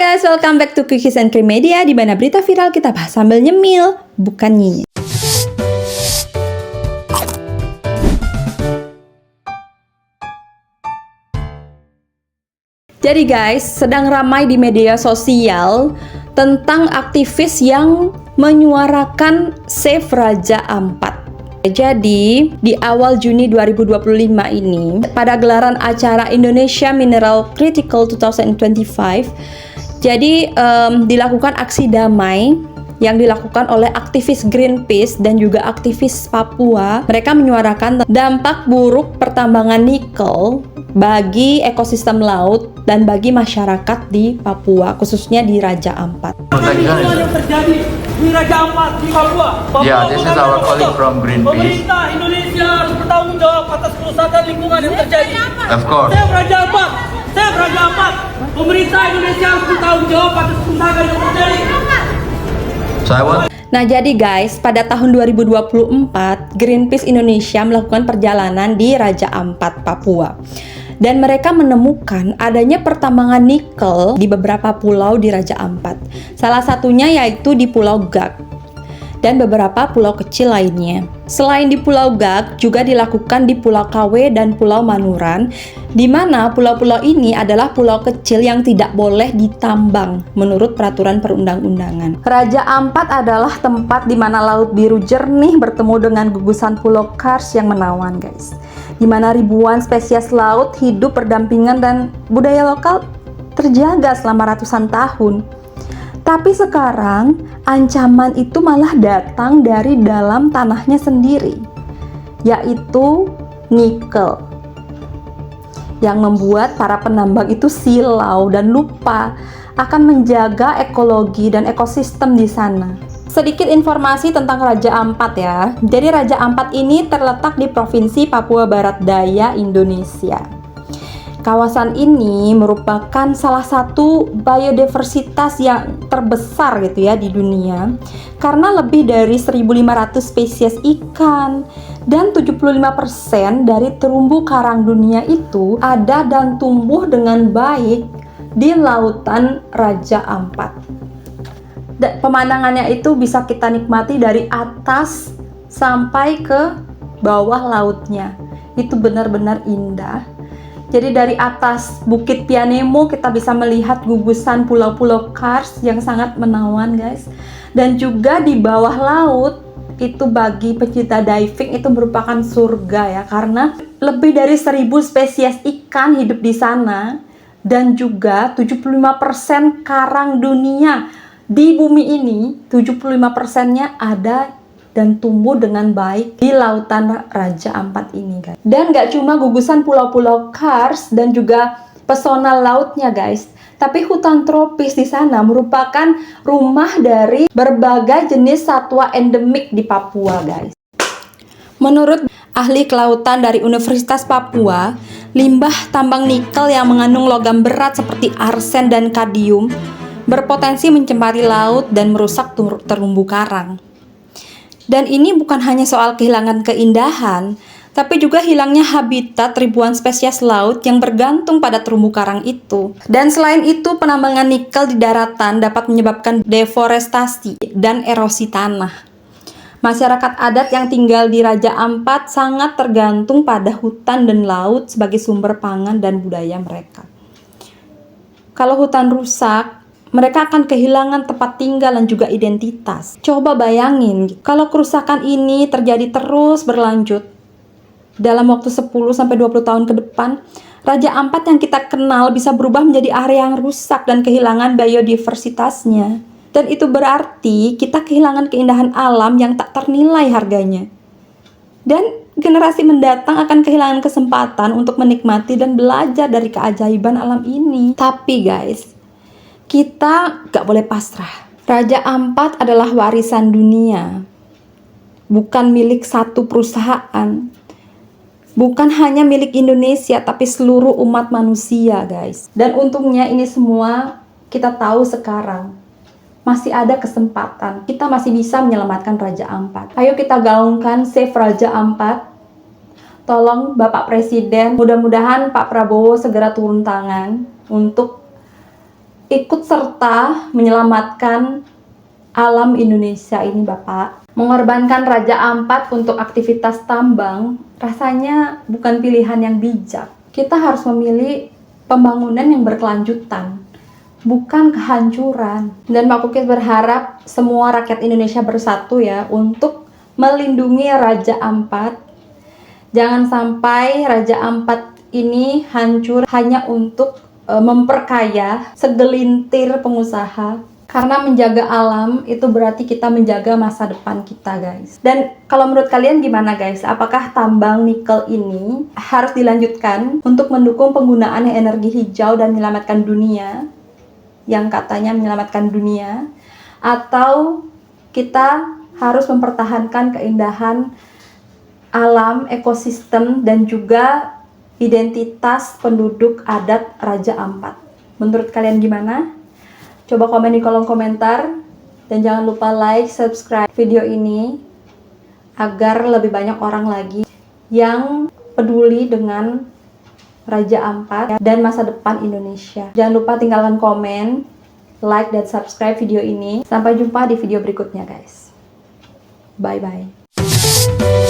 guys, welcome back to Cookies and Cream Media, di mana berita viral kita bahas sambil nyemil, bukan nyinyir. Jadi guys, sedang ramai di media sosial tentang aktivis yang menyuarakan Save Raja Ampat. Jadi, di awal Juni 2025 ini, pada gelaran acara Indonesia Mineral Critical 2025, jadi dilakukan aksi damai yang dilakukan oleh aktivis Greenpeace dan juga aktivis Papua. Mereka menyuarakan dampak buruk pertambangan nikel bagi ekosistem laut dan bagi masyarakat di Papua, khususnya di Raja Ampat. Lingkungan yang terjadi di Raja Ampat di Papua. Yeah, this is our colleague from Greenpeace. Pemerintah Indonesia harus bertanggung jawab atas kerusakan lingkungan yang terjadi. Of course. Save Raja Ampat, Save Raja Ampat. Pemerintah Indonesia harus bertanggung jawab atas kerusakan yang terjadi. Nah jadi guys, pada tahun 2024, Greenpeace Indonesia melakukan perjalanan di Raja Ampat, Papua. Dan mereka menemukan adanya pertambangan nikel di beberapa pulau di Raja Ampat. Salah satunya yaitu di Pulau Gag dan beberapa pulau kecil lainnya. Selain di Pulau Gag, juga dilakukan di Pulau Kawe dan Pulau Manuran, di mana pulau-pulau ini adalah pulau kecil yang tidak boleh ditambang menurut peraturan perundang-undangan. Raja Ampat adalah tempat di mana laut biru jernih bertemu dengan gugusan Pulau Kars yang menawan, guys. Di mana ribuan spesies laut hidup berdampingan dan budaya lokal terjaga selama ratusan tahun. Tapi sekarang ancaman itu malah datang dari dalam tanahnya sendiri, yaitu nikel, yang membuat para penambang itu silau dan lupa akan menjaga ekologi dan ekosistem di sana. Sedikit informasi tentang Raja Ampat ya. Jadi Raja Ampat ini terletak di Provinsi Papua Barat Daya, Indonesia. Kawasan ini merupakan salah satu biodiversitas yang terbesar gitu ya di dunia, karena lebih dari 1.500 spesies ikan dan 75% dari terumbu karang dunia itu ada dan tumbuh dengan baik di lautan Raja Ampat. Pemandangannya itu bisa kita nikmati dari atas sampai ke bawah lautnya. Itu benar-benar indah. Jadi dari atas Bukit Pianemo kita bisa melihat gugusan pulau-pulau Kars yang sangat menawan, guys. Dan juga di bawah laut itu bagi pecinta diving itu merupakan surga ya, karena lebih dari 1.000 spesies ikan hidup di sana dan juga 75% karang dunia di bumi ini, 75%-nya ada dan tumbuh dengan baik di lautan Raja Ampat ini, guys. Dan gak cuma gugusan pulau-pulau Kars dan juga pesona lautnya, guys, tapi hutan tropis di sana merupakan rumah dari berbagai jenis satwa endemik di Papua, guys. Menurut ahli kelautan dari Universitas Papua, limbah tambang nikel yang mengandung logam berat seperti arsen dan kadium berpotensi mencemari laut dan merusak terumbu karang. Dan ini bukan hanya soal kehilangan keindahan, tapi juga hilangnya habitat ribuan spesies laut yang bergantung pada terumbu karang itu. Dan selain itu, penambangan nikel di daratan dapat menyebabkan deforestasi dan erosi tanah. Masyarakat adat yang tinggal di Raja Ampat sangat tergantung pada hutan dan laut sebagai sumber pangan dan budaya mereka. Kalau hutan rusak, mereka akan kehilangan tempat tinggal dan juga identitas. Coba bayangin, kalau kerusakan ini terjadi terus berlanjut dalam waktu 10-20 tahun ke depan, Raja Ampat yang kita kenal bisa berubah menjadi area yang rusak dan kehilangan biodiversitasnya. Dan itu berarti kita kehilangan keindahan alam yang tak ternilai harganya. Dan generasi mendatang akan kehilangan kesempatan untuk menikmati dan belajar dari keajaiban alam ini. Tapi guys, kita gak boleh pasrah. Raja Ampat adalah warisan dunia, bukan milik satu perusahaan, bukan hanya milik Indonesia, tapi seluruh umat manusia, guys. Dan untungnya ini semua kita tahu sekarang. Masih ada kesempatan, kita masih bisa menyelamatkan Raja Ampat. Ayo kita gaungkan Save Raja Ampat. Tolong Bapak Presiden, mudah-mudahan Pak Prabowo segera turun tangan untuk ikut serta menyelamatkan alam Indonesia ini, Bapak. Mengorbankan Raja Ampat untuk aktivitas tambang rasanya bukan pilihan yang bijak. Kita harus memilih pembangunan yang berkelanjutan, bukan kehancuran. Dan Pak Kukis berharap semua rakyat Indonesia bersatu ya untuk melindungi Raja Ampat. Jangan sampai Raja Ampat ini hancur hanya untuk memperkaya segelintir pengusaha. Karena menjaga alam itu berarti kita menjaga masa depan kita, guys. Dan kalau menurut kalian gimana, guys? Apakah tambang nikel ini harus dilanjutkan untuk mendukung penggunaan energi hijau dan menyelamatkan dunia? Yang katanya menyelamatkan dunia. Atau kita harus mempertahankan keindahan alam, ekosistem, dan juga identitas penduduk adat Raja Ampat. Menurut kalian gimana? Coba komen di kolom komentar. Dan jangan lupa like, subscribe video ini agar lebih banyak orang lagi yang peduli dengan Raja Ampat dan masa depan Indonesia. Jangan lupa tinggalkan komen, like, dan subscribe video ini. Sampai jumpa di video berikutnya, guys. Bye-bye.